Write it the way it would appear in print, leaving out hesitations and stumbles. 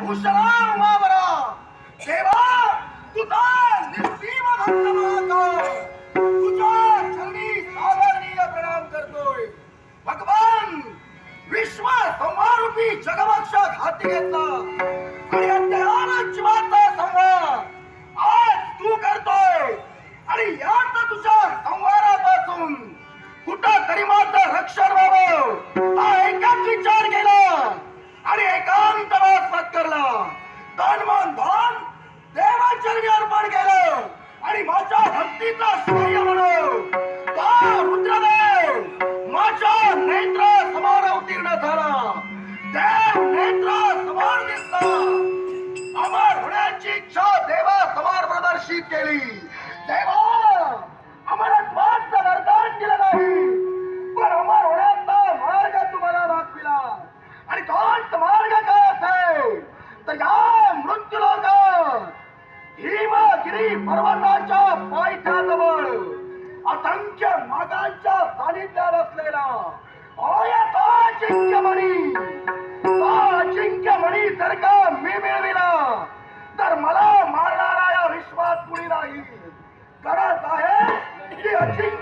कुशला उमावरा देवा तुझा निस्सीम भक्त महाकाय तुझ्या चरणी सादरणीय प्रणाम करतोय भगवान विश्व संहारूपी जगवक्षक हाती घेतला आणि अध्यायान जीवाचा संहार आज तू करतोय आणि याच तुझ्या संहारापासून कुठं तरी माझं रक्षण व्हावं हा एकच विचार केला आणि एकांतवास पत्करला तन मन धन देवाचरणी अर्पण केलं आणि माझ्या भक्तीचा श्रेय म्हणून तो रुद्रदेव माझ्या नेत्र समोर अवतीर्ण झाला देव नेत्र समोर दिसला अमर होण्याची इच्छा देवा समोर प्रदर्शित केली देवा अमरत्वाचं वरदान दिलं नाही पण अमर होण्याचा मार्ग तुम्हाला दाखविला आणि तोच मार्ग काय असेल तर या मृत्यू लोकात हिमगिरी पर्वताच्या पायथ्याजवळ असंख्य नागांच्या सानिध्यात असलेला तो अजिंक्यमणी तो अजिंक्यमणी जर का मी मिळविला तर मला मारणारा या विश्वात कुणी नाही गरज आहे की अजिंक्य